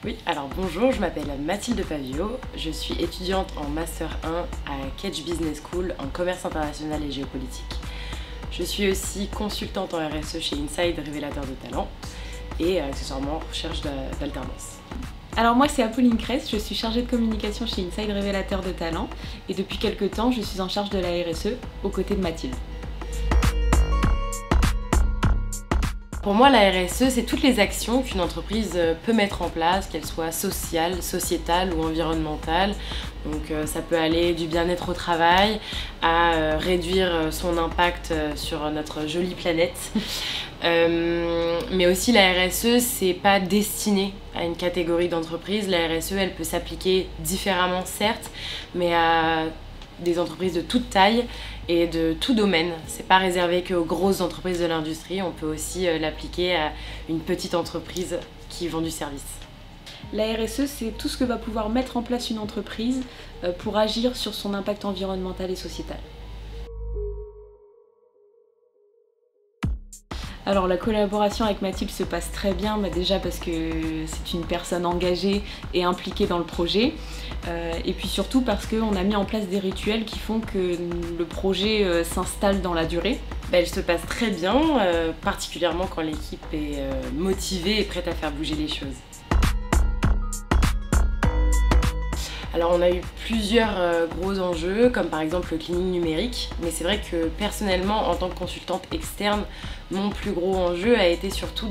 Oui, alors bonjour, je m'appelle Mathilde Pavio, je suis étudiante en Master 1 à Kedge Business School en commerce international et géopolitique. Je suis aussi consultante en RSE chez Inside, révélateur de talent, et accessoirement en recherche d'alternance. Alors moi c'est Apolline Cress, je suis chargée de communication chez Inside Révélateur de Talent et depuis quelques temps je suis en charge de la RSE aux côtés de Mathilde. Pour moi, la RSE, c'est toutes les actions qu'une entreprise peut mettre en place, qu'elles soient sociales, sociétales ou environnementales. Donc ça peut aller du bien-être au travail à réduire son impact sur notre jolie planète. Mais aussi la RSE, c'est pas destiné à une catégorie d'entreprise. La RSE, elle peut s'appliquer différemment certes, mais à des entreprises de toute taille et de tout domaine. C'est pas réservé qu'aux grosses entreprises de l'industrie, on peut aussi l'appliquer à une petite entreprise qui vend du service. La RSE, c'est tout ce que va pouvoir mettre en place une entreprise pour agir sur son impact environnemental et sociétal. Alors la collaboration avec Mathilde se passe très bien, déjà parce que c'est une personne engagée et impliquée dans le projet, et puis surtout parce qu'on a mis en place des rituels qui font que le projet s'installe dans la durée. Elle se passe très bien, particulièrement quand l'équipe est motivée et prête à faire bouger les choses. Alors on a eu plusieurs gros enjeux, comme par exemple le cleaning numérique, mais c'est vrai que personnellement, en tant que consultante externe, mon plus gros enjeu a été surtout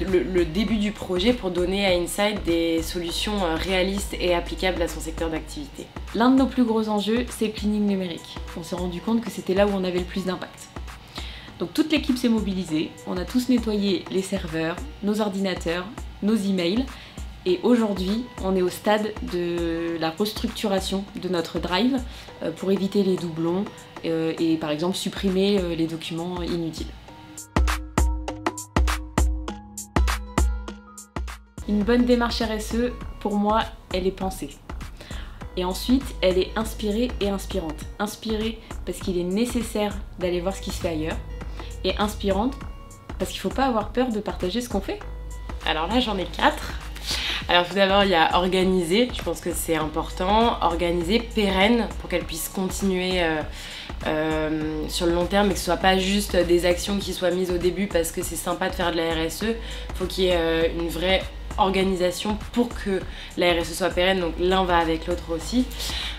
le début du projet pour donner à Inside des solutions réalistes et applicables à son secteur d'activité. L'un de nos plus gros enjeux, c'est le cleaning numérique. On s'est rendu compte que c'était là où on avait le plus d'impact. Donc toute l'équipe s'est mobilisée, on a tous nettoyé les serveurs, nos ordinateurs, nos emails, et aujourd'hui, on est au stade de la restructuration de notre drive pour éviter les doublons et par exemple supprimer les documents inutiles. Une bonne démarche RSE, pour moi, elle est pensée. Et ensuite, elle est inspirée et inspirante. Inspirée parce qu'il est nécessaire d'aller voir ce qui se fait ailleurs. Et inspirante parce qu'il ne faut pas avoir peur de partager ce qu'on fait. Alors là, j'en ai 4. Alors tout d'abord, il y a organiser, je pense que c'est important. Organiser, pérenne, pour qu'elle puisse continuer sur le long terme et que ce soit pas juste des actions qui soient mises au début parce que c'est sympa de faire de la RSE. Il faut qu'il y ait une vraie organisation pour que la RSE soit pérenne, donc l'un va avec l'autre aussi.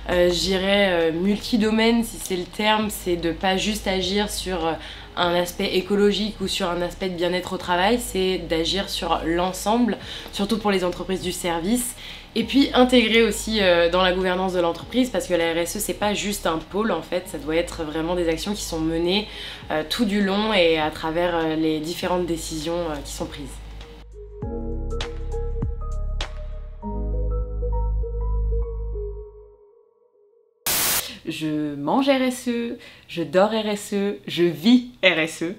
Je dirais multidomaine, si c'est le terme, c'est de pas juste agir sur un aspect écologique ou sur un aspect de bien-être au travail, c'est d'agir sur l'ensemble, surtout pour les entreprises du service. Et puis intégrer aussi dans la gouvernance de l'entreprise, parce que la RSE c'est pas juste un pôle en fait, ça doit être vraiment des actions qui sont menées tout du long et à travers les différentes décisions qui sont prises. Je mange RSE, je dors RSE, je vis RSE.